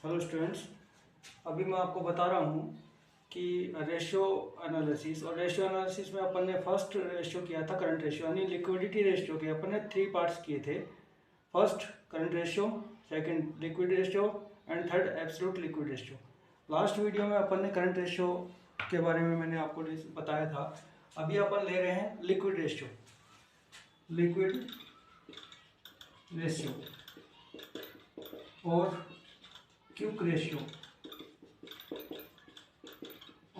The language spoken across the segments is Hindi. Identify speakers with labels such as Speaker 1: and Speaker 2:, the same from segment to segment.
Speaker 1: हेलो स्टूडेंट्स, अभी मैं आपको बता रहा हूँ कि रेशियो एनालिसिस में अपन ने फर्स्ट रेशियो किया था करंट रेशियो यानी लिक्विडिटी रेशियो के अपन ने 3 पार्ट्स किए थे। First current ratio, second liquid ratio and third absolute liquid ratio. Last video में अपन ने करंट रेशियो के बारे में मैंने आपको बताया था। अभी अपन ले रहे हैं लिक्विड रेशियो और क्विक रेशियो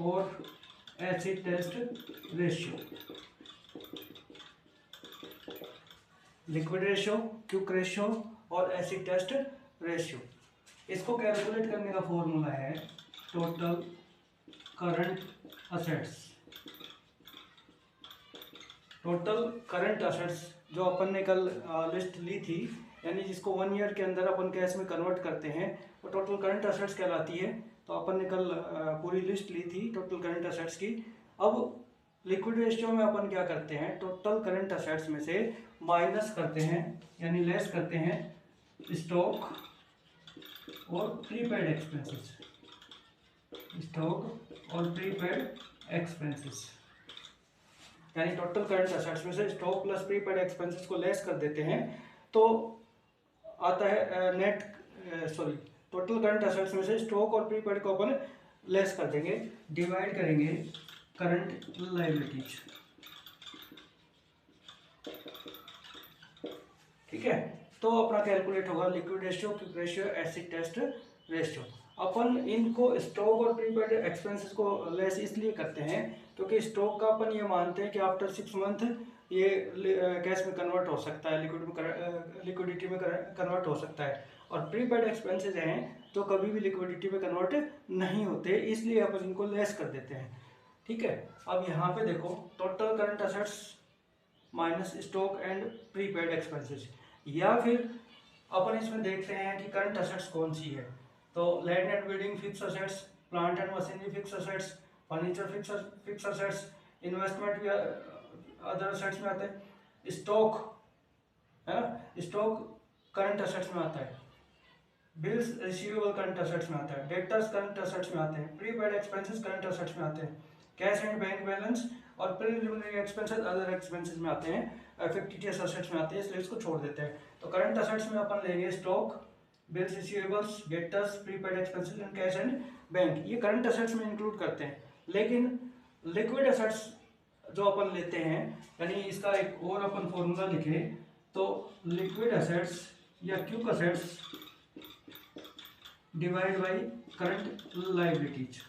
Speaker 1: और acid test ratio. Liquid ratio, quick ratio और एसिड टेस्ट रेशियो। इसको कैलकुलेट करने का फॉर्मूला है total current assets. Total current assets जो अपन ने कल लिस्ट ली थी, यानी जिसको 1 ईयर के अंदर अपन कैश में कन्वर्ट करते हैं, वो टोटल करंट असेट्स कहलाती है। तो अपन ने कल पूरी लिस्ट ली थी टोटल करंट असेट्स की। अब लिक्विड रेशियो में अपन क्या करते हैं, टोटल करंट असेट्स में से माइनस करते हैं यानी लेस करते हैं स्टॉक और प्रीपेड एक्सपेंसेस। स्टॉक और प्रीपेड एक्सपेंसेस यानी टोटल करंट असेट्स में से स्टॉक प्लस प्रीपेड एक्सपेंसेस को लेस कर देते हैं तो आता है टोटल करंट असेट्स में से स्टॉक और प्रीपेड को अपन लेस कर देंगे, डिवाइड करेंगे करंट लायबिलिटीज। ठीक है, तो अपना कैलकुलेट होगा liquid ratio, quick ratio, acid test ratio. अपन इनको स्टॉक और प्रीपेड एक्सपेंसेस को लेस इसलिए करते हैं क्योंकि स्टॉक का अपन ये मानते हैं कि आफ्टर 6 मंथ ये कैश में कन्वर्ट हो सकता है, लिक्विडिटी में कन्वर्ट हो सकता है। और प्रीपेड एक्सपेंसेस हैं तो कभी भी लिक्विडिटी में कन्वर्ट नहीं होते, इसलिए अपन इनको लेस कर देते हैं। ठीक है, अब यहाँ पे देखो total current assets minus stock and prepaid expenses, या फिर अपन इसमें देखते हैं कि करंट असेट्स कौन सी है। तो land and building fix assets, plant and machinery fix assets, furniture fix assets, investment भी अदर असेट्स में आते हैं। स्टॉक है ना, स्टॉक करंट असेट्स में आता है। बिल्स रिसीवेबल करंट असेट्स में आता है। डेटर्स करंट असेट्स में आते हैं। प्रीपेड एक्सपेंसेस करंट असेट्स में आते हैं। कैश एंड बैंक बैलेंस और प्रीलिमिनरी एक्सपेंसेस अदर एक्सपेंसेस में आते हैं, फिक्टिशियस असेट्स में आते हैं, इसलिए इसको छोड़ देते हैं। तो करंट असेट्स में अपन लेंगे stock, bills receivables, debtors, prepaid expenses and cash and bank, ये करंट असेट्स में इंक्लूड करते हैं। लेकिन लिक्विड असेट्स जो अपन लेते हैं, यानी इसका एक और अपन फॉर्मूला लिखे तो लिक्विड असेट्स या quick assets divide by current liabilities.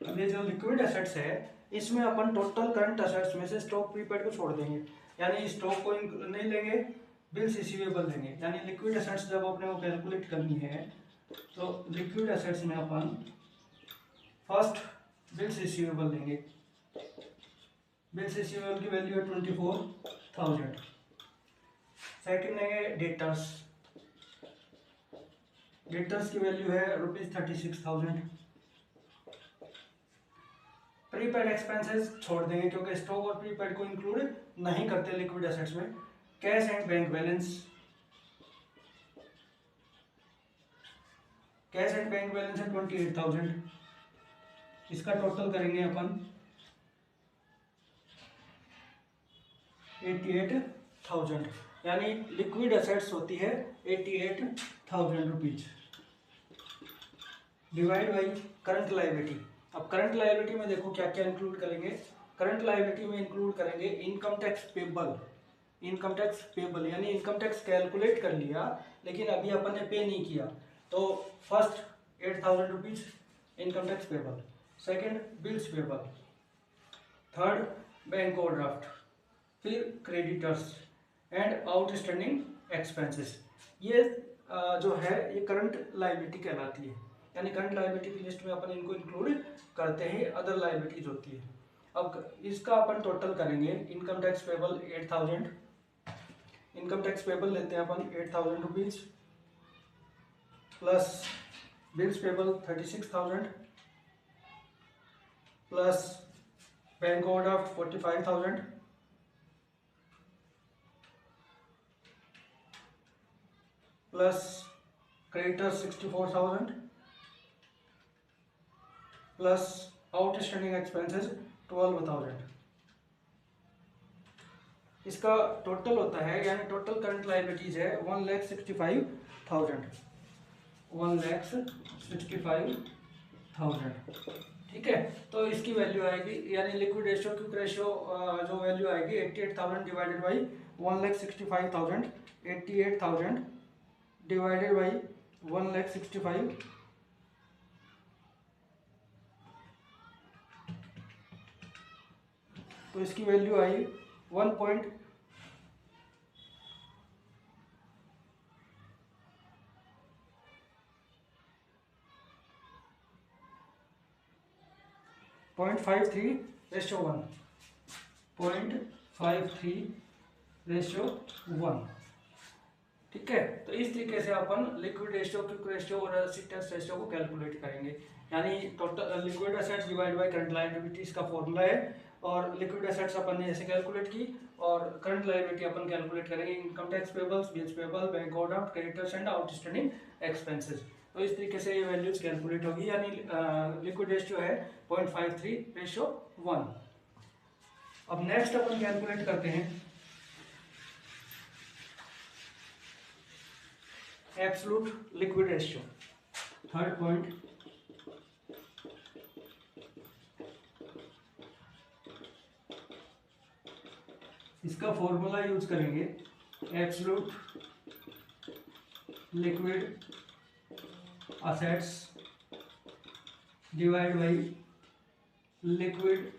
Speaker 1: अब ये जो लिक्विड असेट्स है इसमें अपन टोटल करंट असेट्स में से स्टॉक प्रीपेड को छोड़ देंगे, यानी स्टॉक को नहीं लेंगे, बिल्स रिसीवेबल लेंगे। यानी लिक्विड असेट्स जब अपने को कैलकुलेट करनी है तो लिक्विड असेट्स में अपन फर्स्ट बिल्स रिसीवेबल लेंगे। बिल्स रिसीवेबल की वैल्यू है 24,000। सेकंड लेंगे डेटर्स, डेटर्स की वैल्यू है ₹36,000। प्रीपेड एक्सपेंसेस छोड़ देंगे क्योंकि स्टॉक और प्रीपेड को इंक्लूड नहीं करते लिक्विड एसेट्स में। Cash and bank balance, cash and bank balance है 28,000। इसका टोटल करेंगे अपन 88,000, यानी लिक्विड एसेट्स होती है 88,000 rupees divide by current liability. अब करंट लायबिलिटी में देखो क्या क्या इंक्लूड करेंगे। करंट लायबिलिटी में इंक्लूड करेंगे income tax payable. Income tax payable यानी इनकम टैक्स कैलकुलेट कर लिया लेकिन अभी अपन ने पे नहीं किया, तो first 8,000 rupees income tax payable. Second bills payable, third bank overdraft, फिर क्रेडिटर्स एंड आउटस्टैंडिंग एक्सपेंसेस। ये जो है ये करंट लायबिलिटी कहलाती है, यानी करंट लायबिलिटी की लिस्ट में अपन इनको इंक्लूड करते हैं, अदर लायबिलिटीज होती है। अब इसका अपन टोटल करेंगे। Income tax payable 8,000, income tax payable लेते हैं अपन 8,000 rupees, plus bills payable 36,000, plus bank overdraft 45,000, plus creditor 64,000 plus outstanding expenses 12,000। इसका टोटल होता है, यानी टोटल करंट लाइबिलिटीज है 1,65,000, 1,65,000। ठीक है, तो इसकी वैल्यू आएगी, यानी लिक्विड रेशियो क्विक रेशियो जो वैल्यू आएगी 88,000 डिवाइडेड बाई 1,65,000, 88,000 डिवाइडेड बाई 1,65,000, तो इसकी वैल्यू आई 0.53:1, 0.53:1। ठीक है, तो इस तरीके से अपन लिक्विड रेशियो, क्विक रेशियो और एसिड टेस्ट रेशियो को कैलकुलेट करेंगे। यानी total liquid assets divide by current liabilities का फॉर्मूला है, और लिक्विड एसेट्स अपन ने ऐसे कैलकुलेट की, और करंट लायबिलिटी अपन कैलकुलेट करेंगे income tax payables, bills payable, bank overdraft, creditors and outstanding expenses. तो इस तरीके से ये वैल्यूज कैलकुलेट होगी, यानी लिक्विड रेशियो है 0.53:1। अब नेक्स्ट अपन कैलकुलेट करते हैं absolute liquid ratio, third point. इसका फॉर्मूला यूज करेंगे absolute liquid assets divide by liquid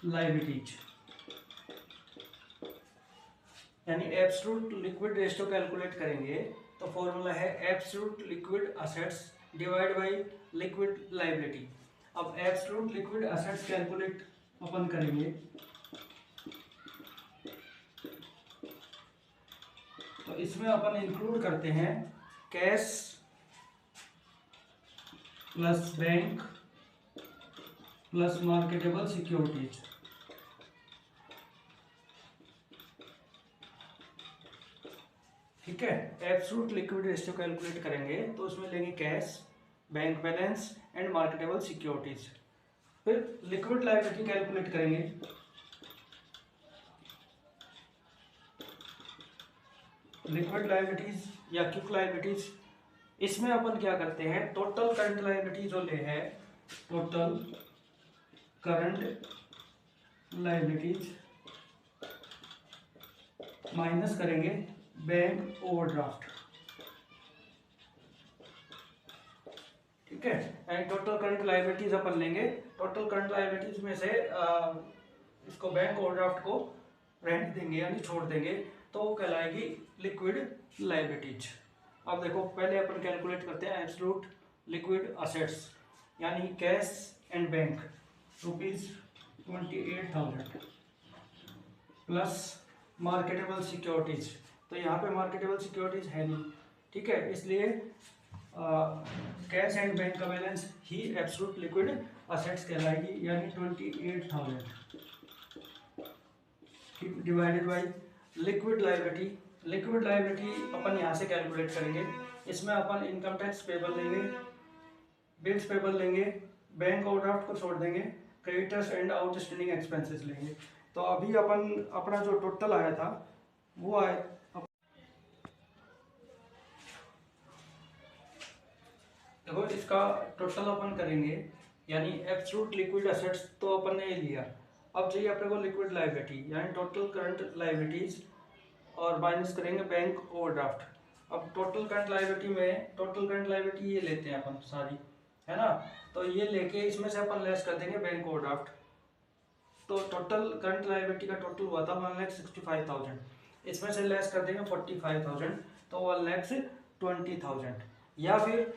Speaker 1: liabilities, यानी एब्सोल्यूट लिक्विड रेशियो कैलकुलेट करेंगे तो फॉर्मूला है absolute liquid assets divide by liquid liability. अब एब्सोल्यूट लिक्विड असेट्स कैलकुलेट अपन करेंगे तो इसमें अपन इंक्लूड करते हैं cash plus bank plus marketable securities. ठीक है, एब्सोल्यूट लिक्विड रेशियो कैलकुलेट करेंगे तो उसमें लेंगे cash, bank balance and marketable securities. फिर लिक्विड लायबिलिटी कैलकुलेट करेंगे, लिक्विड लायबिलिटीज या क्विक लायबिलिटीज। इसमें अपन क्या करते हैं, टोटल करंट लायबिलिटी जो ले है, टोटल करंट लायबिलिटीज माइनस करेंगे बैंक ओवरड्राफ्ट। ठीक है, एंड टोटल करंट लायबिलिटीज अपन लेंगे, टोटल करंट लायबिलिटीज में से इसको बैंक ओवरड्राफ्ट को रेंट देंगे यानी छोड़ देंगे, तो वो कहलाएगी लिक्विड लायबिलिटीज। अब देखो पहले अपन कैलकुलेट करते हैं एब्सोल्यूट लिक्विड असेट्स, यानी cash and bank ₹28,000 plus marketable securities. तो यहाँ पे मार्केटेबल सिक्योरिटीज है नहीं, ठीक है, इसलिए कैश एंड बैंक का बैलेंस ही एब्सोल्यूट लिक्विड असेट्स कहलाएगी, यानी 28,000 divided by liquid liability. Liquid liability अपन यहाँ से कैलकुलेट करेंगे, इसमें अपन इनकम टैक्स पेबल लेंगे, बिल्स पेबल लेंगे, बैंक ओवरड्राफ्ट को छोड़ देंगे, क्रेडिटर्स एंड आउटस्टैंडिंग एक्सपेंसेस लेंगे। तो अभी अपन अपना जो टोटल आया था वो आया, देखो इसका टोटल अपन करेंगे, यानी एब्सोल्यूट लिक्विड असेट्स तो अपन ने लिया। अब चाहिए अपने को लिक्विड लायबिलिटी, यानी टोटल करंट लायबिलिटीज, और माइनस करेंगे बैंक ओवरड्राफ्ट। अब टोटल करंट लायबिलिटी में टोटल करंट लायबिलिटी ये लेते हैं अपन सारी, है ना, तो ये लेके इसमें से अपन लेस कर देंगे बैंक ओवरड्राफ्ट। तो टोटल करंट लायबिलिटी का टोटल हुआ था 1,65,000, इसमें से लेस कर देंगे 45,000, तो 1,20,000, या फिर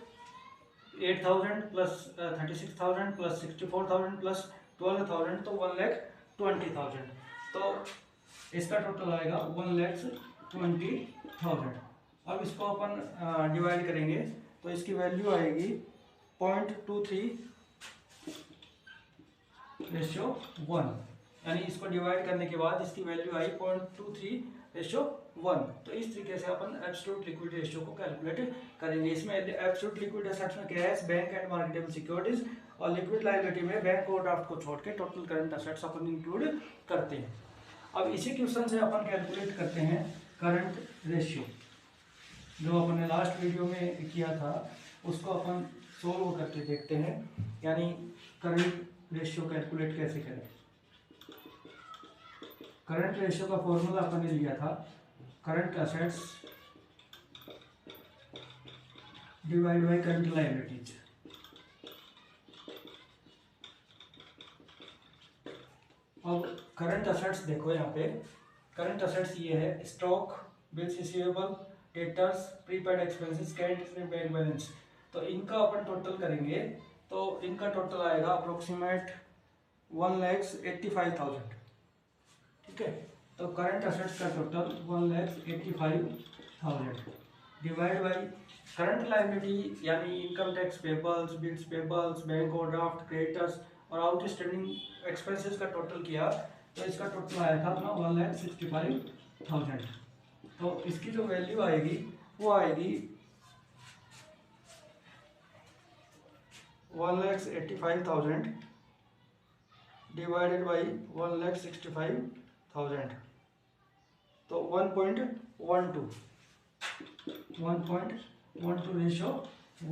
Speaker 1: 8,000 प्लस 36,000 प्लस 64,000 प्लस 12,000, तो 1,20,000। तो इसका टोटल आएगा 1,20,000। अब इसको अपन डिवाइड करेंगे तो इसकी वैल्यू आएगी 0.23:1, यानी इसको डिवाइड करने के बाद इसकी वैल्यू आई 0.23:1। 1। तो इस तरीके से अपन एब्सोल्यूट लिक्विड रेशियो को कैलकुलेट करेंगे। इसमें एब्सोल्यूट लिक्विड एसेट्स में cash, bank and marketable securities, और लिक्विड लायबिलिटी में बैंक ओवरड्राफ्ट को छोड़ के टोटल करंट एसेट्स अपन इंक्लूड करते हैं। अब इसी क्वेश्चन से अपन कैलकुलेट करते हैं करंट रेशियो, जो अपन ने लास्ट वीडियो में किया था उसको अपन सोल्व करके देखते हैं, यानी करंट रेशियो कैलकुलेट कैसे करें। करंट रेशियो का फॉर्मूला अपन ने लिया था current assets divide by current liabilities. अब करंट एसेट्स देखो, यहाँ पे करंट एसेट्स ये है stock, bills receivable, debtors, prepaid expenses, cash, bank balance. तो इनका अपन टोटल करेंगे तो इनका टोटल आएगा अप्रोक्सीमेट 1,85,000। ठीक है, तो करंट एसेट्स का total 1,85,000 divide by current liability यानी income tax payables, bills payables, bank overdraft, creditors और आउटस्टैंडिंग एक्सपेंसेस का टोटल किया तो इसका टोटल आया था अपना 1,65,000। तो इसकी जो वैल्यू आएगी वो आएगी 1,85,000 डिवाइडेड बाई 1,65,000, तो 1.12 रेशियो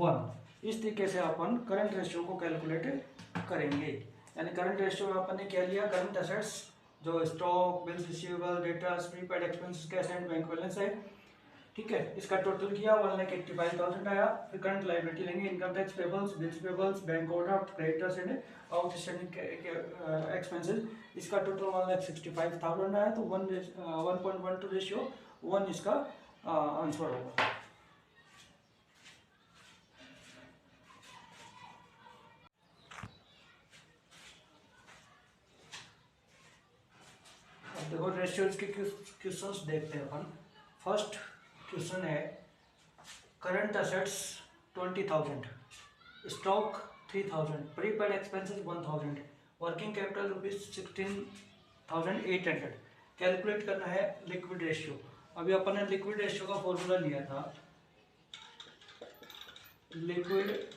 Speaker 1: 1। इस तरीके से अपन करंट रेशियो को कैलकुलेट करेंगे। यानी करंट रेशियो में अपन ने क्या लिया, करंट एसेट्स जो stock, bills receivable, debtors, prepaid expenses, cash and bank balance है। ठीक है, इसका टोटल किया 1,85,000 आया। फिर करंट लायबिलिटी लेंगे income tax payables, bills payables, bank overdraft, creditors and outstanding expenses. इसका टोटल 1,65,000 आया। तो 1.12 रेशियो 1 इसका आंसर होगा। अब देखो रेशियोज के क्वेश्चंस देखते हैं अपन। फर्स्ट क्वेश्चन है current assets 20,000, stock 3,000, prepaid expenses 1,000, working capital ₹16,800। Calculate करना है लिक्विड रेशियो। अभी अपन ने लिक्विड रेशियो का फॉर्मूला लिया था, लिक्विड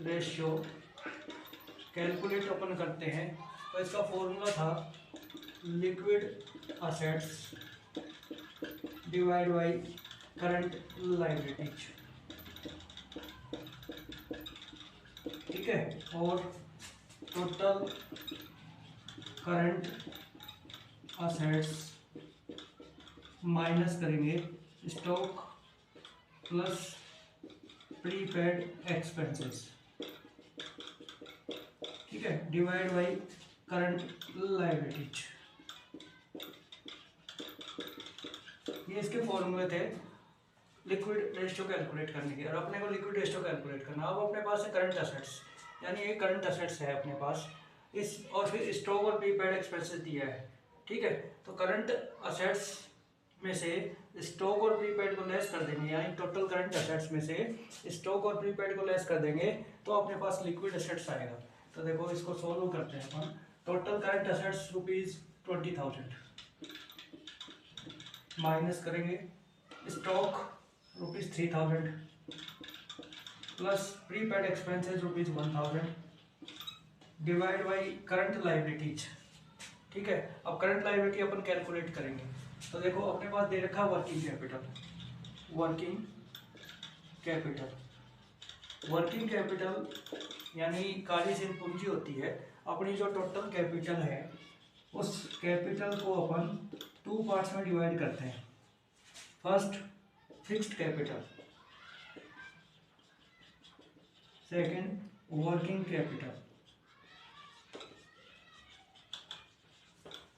Speaker 1: रेशियो कैलकुलेट अपन करते हैं तो इसका फॉर्मूला था liquid assets divide by current liabilities. ठीक है, और टोटल करंट असेट्स माइनस करेंगे स्टॉक प्लस प्रीपेड एक्सपेंसेस। ठीक है, डिवाइड बाई करंट लायबिलिटीज। ये इसके फॉर्मूले थे लिक्विड रेशियो कैलकुलेट करने के। और अपने को लिक्विड रेशियो कैलकुलेट करना। अब अपने पास है करंट एसेट्स, यानी ये करंट एसेट्स है अपने पास इस, और फिर स्टॉक और प्रीपेड एक्सपेंसेस दिया है। ठीक है, तो करंट एसेट्स में से स्टॉक और प्रीपेड को लेस कर देंगे, यानी टोटल करंट एसेट्स में से स्टॉक और प्रीपेड को लेस कर देंगे तो अपने पास लिक्विड एसेट्स आएगा। तो देखो इसको सोल्व करते हैं अपन। टोटल करंट एसेट्स ₹20,000 माइनस करेंगे stock ₹3,000 plus prepaid expenses ₹1,000 divide by current liabilities. ठीक है, अब करंट लायबिलिटी अपन कैलकुलेट करेंगे। तो देखो अपने पास दे रखा working capital, working capital, working capital यानी कार्यशील पूंजी होती है। अपनी जो टोटल कैपिटल है उस कैपिटल को अपन 2 पार्ट्स में डिवाइड करते हैं। First fixed capital, second working capital.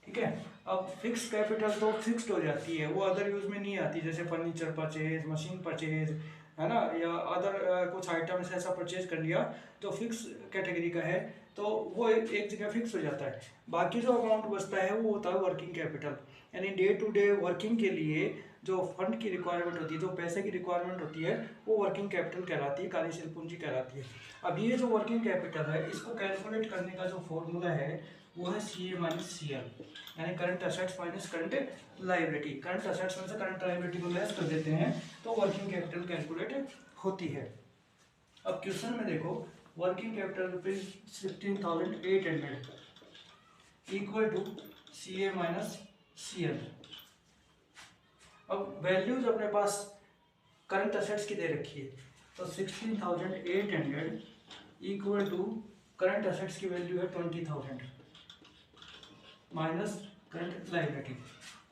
Speaker 1: ठीक है, अब फिक्स कैपिटल तो फिक्स्ड हो जाती है, वो अदर यूज में नहीं आती, जैसे फर्नीचर परचेज, मशीन परचेज, है ना, या अदर कुछ आइटम्स ऐसा परचेज कर लिया जो फिक्स कैटेगरी का है तो वो एक जगह फिक्स हो जाता है। बाकी जो अमाउंट बचता है वो होता है वर्किंग कैपिटल, यानी डे टू डे वर्किंग के लिए जो फंड की रिक्वायरमेंट होती है, जो पैसे की रिक्वायरमेंट होती है, वो वर्किंग कैपिटल कहलाती है, कार्यशील पूंजी कहलाती है। अब ये जो वर्किंग कैपिटल है, इसको कैलकुलेट करने का जो फॉर्मूला है वो है CA माइनस CL, यानी current assets minus current liability. Current assets में से करंट लायबिलिटी को लेस कर देते हैं तो वर्किंग कैपिटल कैलकुलेट होती है। अब क्वेश्चन में देखो, working capital rupees 16,800 equal to CA minus CL। अब वैल्यूज अपने पास करंट असेट्स की दे रखी है, तो 16,800 इक्वल टू करंट असेट्स की वैल्यू है 20,000 माइनस करंट लायबिलिटी।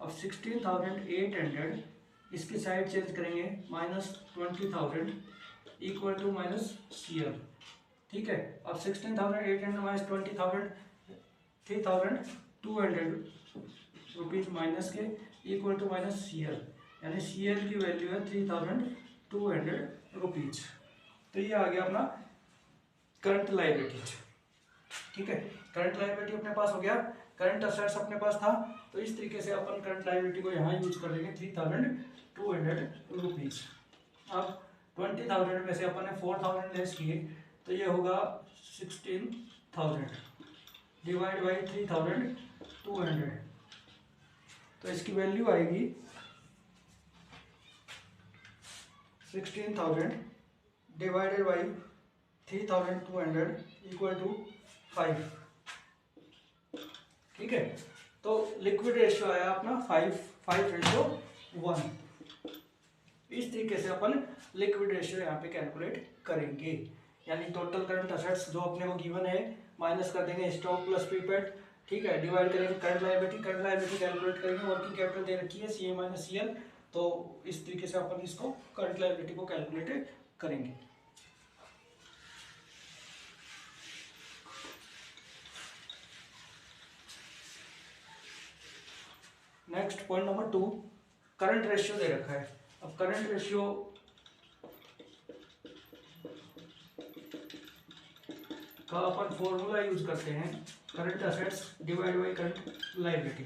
Speaker 1: अब 16,800 इसकी साइड चेंज करेंगे, minus 20,000 equal to minus CL। ठीक है, अब 16,800 माइनस 20,000 3,200 रुपीज माइनस के इक्वल टू माइनस CL, यानी CL की वैल्यू है 3,200 रुपीज। तो ये आ गया अपना करंट लायबिलिटीज। ठीक है, करंट लायबिलिटी अपने पास हो गया, करंट असेट्स अपने पास था, तो इस तरीके से अपन करंट लायबिलिटी को यहाँ यूज कर देंगे 3,200 रुपीज। अब 20,000 में से अपन ने 4,000 लेस किए, तो ये होगा 16,000 डिवाइड बाई 3,200, तो इसकी वैल्यू आएगी 16,000 डिवाइडेड बाई 3,200 इक्वल टू 5। ठीक है, तो लिक्विड रेशियो आया अपना 5:1। इस तरीके से अपन लिक्विड रेशियो यहाँ पे कैलकुलेट करेंगे, यानी टोटल करंट असेट्स जो अपने को गिवन है माइनस कर देंगे स्टॉक प्लस प्रीपेड। ठीक है, डिवाइड करेंगे करंट लायबिलिटी कैलकुलेट करेंगे, वर्किंग कैपिटल दे रखी है CA माइनस CL, तो इस तरीके से अपन इसको करंट लायबिलिटी को कैलकुलेट करेंगे। Next point number 2, current ratio दे रखा है। अब करंट रेशियो का अपन फॉर्मूला यूज करते हैं, current assets divide by current liability.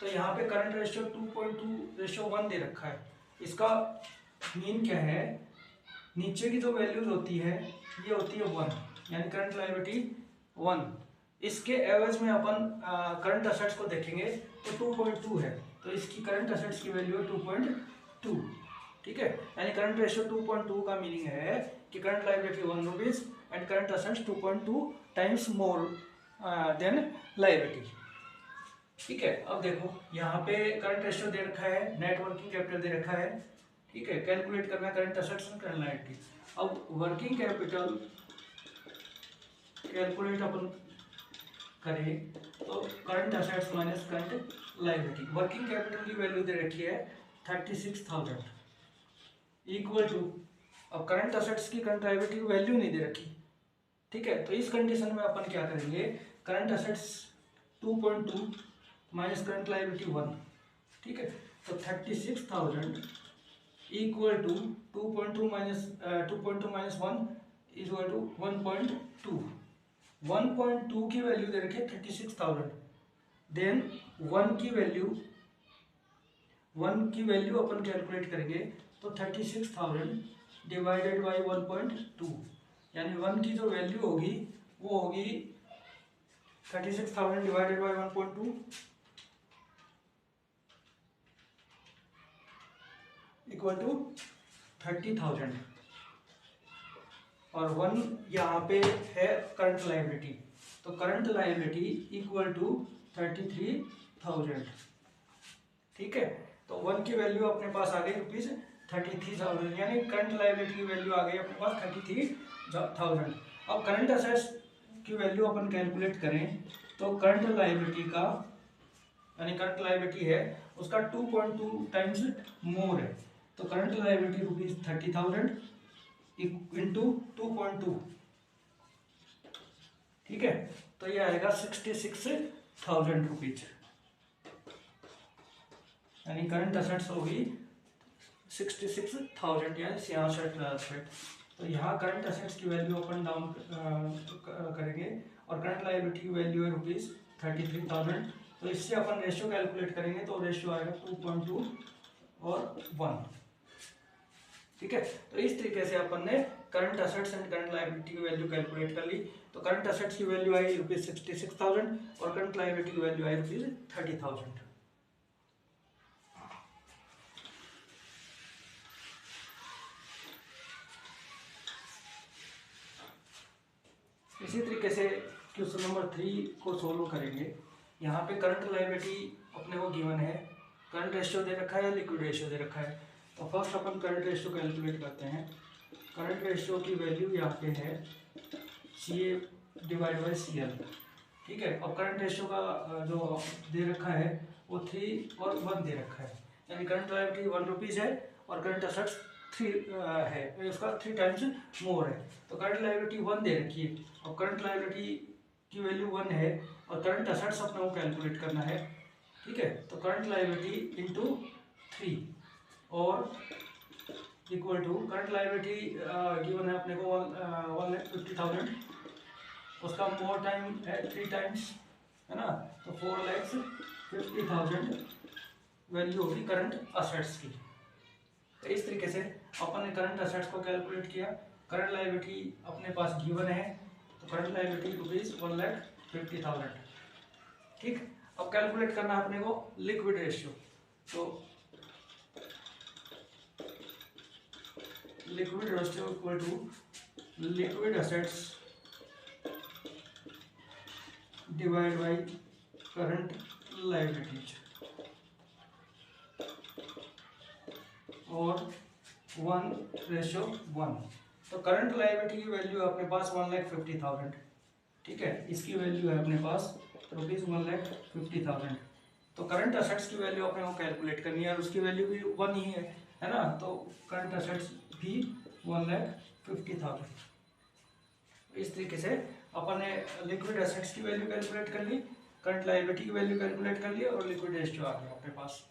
Speaker 1: तो यहाँ पे करंट रेशियो 2.2:1 दे रखा है। इसका मीन क्या है, नीचे की जो वैल्यूज होती है ये होती है 1, यानी करंट लायबिलिटी 1। इसके एवरेज में अपन करंट असेट्स को देखेंगे तो 2.2 है, तो इसकी करंट असेट्स की वैल्यू है 2.2। ठीक है, यानी करंट रेशियो 2.2 का मीनिंग है कि current liability 1 rupees and current assets 2.2 times more than liability. ठीक है, अब देखो यहाँ पे करंट रेशियो दे रखा है, नेट वर्किंग कैपिटल दे रखा है। ठीक है, कैलकुलेट करना है current assets and current liability. अब वर्किंग कैपिटल कैलकुलेट अपन करें तो current assets minus current liability. Working capital की वैल्यू दे रखी है 36,000 इक्वल टू, अब करंट असेट्स की करंट लायबिलिटी की वैल्यू नहीं दे रखी। ठीक है, तो इस कंडीशन में अपन क्या करेंगे, current assets 2.2 minus current liability 1। ठीक है, तो 36,000 equal to 2.2 minus 1 equal to 1.2। 1.2 की वैल्यू दे रखी है 36,000, देन 1 की वैल्यू अपन कैलकुलेट करेंगे तो 36,000 डिवाइडेड बाई 1.2, यानी 1 की जो वैल्यू होगी वो होगी 36,000 डिवाइडेड बाई 1.2 इक्वल टू 30,000, और 1 यहाँ पे है करंट लायबिलिटी, तो करंट लायबिलिटी इक्वल टू 33,000। ठीक है, तो 1 की वैल्यू अपने पास आ गई रुपीज 33,000, यानी करंट लायबिलिटी की वैल्यू आ गई अपने पास 33,000। अब करंट असेट्स की वैल्यू अपन कैलकुलेट करें तो करंट लायबिलिटी का, यानी करंट लायबिलिटी है उसका 2.2 टाइम्स मोर है, तो करंट लायबिलिटी रुपीज 30,000 इंटू 2.2। ठीक है, तो ये आएगा 66,000 रुपीज, यानी करंट असेट्स होगी 66,000 यानी 66,000। तो यहाँ करंट असेट्स की वैल्यू अपन डाउन करेंगे और करंट लायबिलिटी की वैल्यू है रुपीज 33,000। तो इससे अपन रेशियो कैलकुलेट करेंगे तो रेशियो आएगा 2.2 और 1। ठीक है, तो इस तरीके से अपन ने current assets and current liability की वैल्यू कैलकुलेट कर ली। तो करंट असेट्स की वैल्यू आई ₹66,000 और करंट लायबिलिटी की वैल्यू आई ₹30,000। इसी तरीके से क्वेश्चन नंबर 3 को सोल्व करेंगे। यहाँ पे करंट लायबिलिटी अपने को गिवन है, करंट रेशियो दे रखा है, लिक्विड रेशियो दे रखा है। तो फर्स्ट अपन करंट रेशियो कैलकुलेट करते हैं। करंट रेशियो की वैल्यू यहाँ पे है CA/CL। ठीक है, और करंट रेशियो का जो दे रखा है वो 3 और 1 दे रखा है, यानी करंट लायबिलिटी ₹1 है और करंट असेट्स 3 है, उसका 3 टाइम्स मोर है। तो करंट लायबिलिटी 1 दे रखी है और करंट लायबिलिटी की वैल्यू 1 है और करंट असेट्स अपने को कैलकुलेट करना है। ठीक है, तो करंट लायबिलिटी इंटू 3 और equal to current liability given है अपने को 1,50,000, उसका मोर टाइम है 3 टाइम्स, है ना, तो 4,50,000 वैल्यू होगी करंट असेट्स की। तो इस तरीके से अपन ने करंट असेट्स को कैलकुलेट किया। करंट लायबिलिटी अपने पास गिवन है, तो करंट लायबिलिटी ₹1,50,000। ठीक, अब कैलकुलेट करना है अपने को लिक्विड रेशियो। तो liquid ratio equal to liquid assets divide by current liabilities और 1:1। तो करंट लायबिलिटी की वैल्यू है अपने पास 1,50,000। ठीक है, इसकी वैल्यू है अपने पास ₹1,50,000। तो करंट असेट्स की वैल्यू अपने को कैलकुलेट करनी है और उसकी वैल्यू भी 1 ही है ना, तो करंट असेट्स भी 1,50,000। इस तरीके से अपन ने लिक्विड असेट्स की वैल्यू कैलकुलेट कर ली, करंट लायबिलिटी की वैल्यू कैलकुलेट कर ली और लिक्विड रेशियो आ गया अपने पास।